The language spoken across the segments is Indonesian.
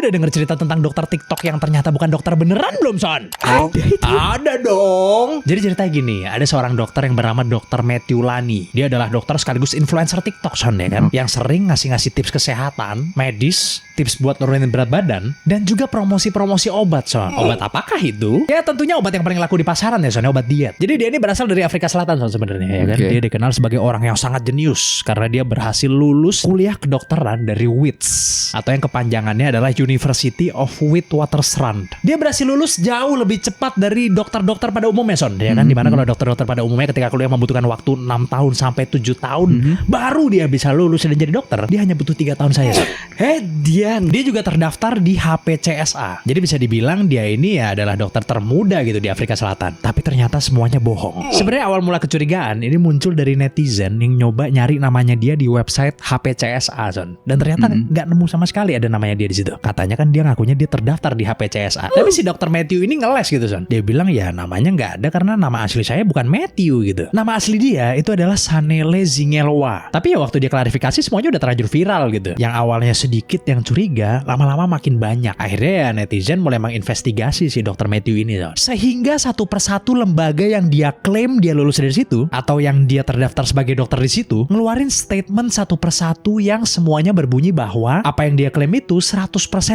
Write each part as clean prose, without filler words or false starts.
udah denger cerita tentang dokter TikTok yang ternyata bukan dokter beneran belum, Son? Ada dong. Jadi cerita gini, ada seorang dokter yang bernama Dr. Matthew Lani. Dia adalah dokter sekaligus influencer TikTok, Son, ya kan? Yang sering ngasih tips kesehatan, medis, tips buat nurunin berat badan, dan juga promosi-promosi obat, Son. Obat apakah itu? Ya tentunya obat yang paling laku di pasaran ya, Son, obat diet. Jadi dia ini berasal dari Afrika Selatan, Son, sebenarnya, ya kan? Dia dikenal sebagai orang yang sangat jenius karena dia berhasil lulus kuliah kedokteran dari WITS, atau yang kepanjangannya adalah University of Witwatersrand. Dia berhasil lulus jauh lebih cepat dari dokter-dokter pada umumnya, Son, ya kan? Dimana kalau dokter-dokter pada umumnya ketika kuliah membutuhkan waktu 6 tahun sampai 7 tahun baru dia bisa lulus dan jadi dokter. Dia hanya butuh 3 tahun saja, Son. Dia juga terdaftar di HPCSA. Jadi bisa dibilang dia ini ya adalah dokter termuda gitu di Afrika Selatan. Tapi ternyata semuanya bohong. Sebenarnya awal mula kecurigaan ini muncul dari netizen yang nyoba nyari namanya dia di website HPCSA, Son. Dan ternyata nggak nemu sama sekali ada namanya dia di situ. Katanya kan dia ngakunya dia terdaftar di HPCSA. Tapi si dokter Matthew ini ngeles gitu, Son. Dia bilang ya namanya nggak ada karena nama asli saya bukan Matthew gitu. Nama asli dia itu adalah Sanele Zingelwa. Tapi ya waktu dia klarifikasi semuanya udah terlanjur viral gitu. Yang awalnya sedikit yang curiga, lama-lama makin banyak. Akhirnya ya netizen mulai menginvestigasi si dokter Matthew ini, Son. Sehingga satu persatu lembaga yang dia klaim dia lulus dari situ atau yang dia terdaftar sebagai dokter di situ ngeluarin statement satu persatu yang semuanya berbunyi bahwa apa yang dia klaim itu 100%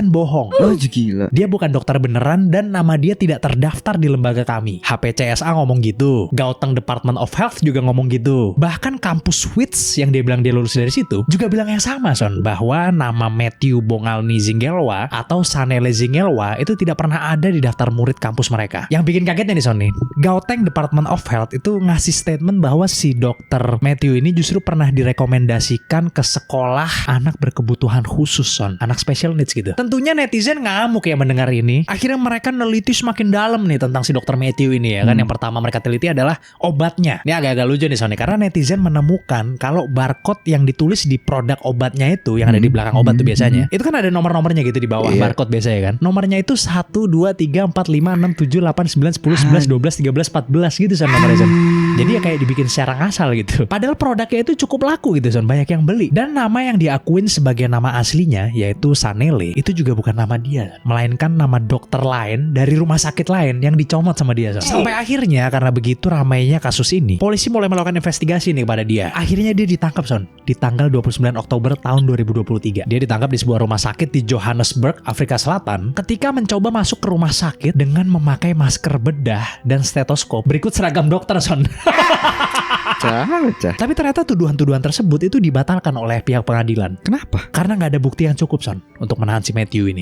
bohong. Oh gila. Dia bukan dokter beneran dan nama dia tidak terdaftar di lembaga kami. HPCSA ngomong gitu. Gauteng Department of Health juga ngomong gitu. Bahkan kampus WITS yang dia bilang dia lulus dari situ juga bilang yang sama, Son, bahwa nama Matthew Bongalni Zingelwa atau Sanele Zingelwa itu tidak pernah ada di daftar murid kampus mereka. Yang bikin kagetnya nih, Son, nih, Gauteng Department of Health itu ngasih statement bahwa si dokter Matthew ini justru pernah direkomendasikan ke sekolah anak berkebutuhan khusus, Son, anak special needs gitu. Tentunya netizen ngamuk ya mendengar ini. Akhirnya mereka neliti semakin dalam nih tentang si dokter Matthew ini, ya kan. Yang pertama mereka teliti adalah obatnya. Ini agak-agak lucu nih, Son, karena netizen menemukan kalau barcode yang ditulis di produk obatnya itu yang ada di belakang obat tuh biasanya itu kan ada nomor-nomornya gitu di bawah barcode biasanya kan. Nomornya itu 1, 2, 3, 4, 5, 6, 7, 8, 9, 10, 11, 12, 13, 14 gitu, Son, nomornya, Son. Jadi ya kayak dibikin secara ngasal gitu. Padahal produknya itu cukup laku gitu, Son, banyak yang beli. Dan nama yang diakuin sebagai nama aslinya yaitu Sanele itu juga bukan nama dia, melainkan nama dokter lain dari rumah sakit lain yang dicomot sama dia, Son. Sampai akhirnya karena begitu ramainya kasus ini, polisi mulai melakukan investigasi nih kepada dia. Akhirnya dia ditangkap, Son, di tanggal 29 Oktober tahun 2023. Dia ditangkap di sebuah rumah sakit di Johannesburg, Afrika Selatan, ketika mencoba masuk ke rumah sakit dengan memakai masker bedah dan stetoskop berikut seragam dokter, Son. Tapi ternyata tuduhan-tuduhan tersebut itu dibatalkan oleh pihak pengadilan. Kenapa? Karena nggak ada bukti yang cukup, Son, untuk menahan si Matthew ini.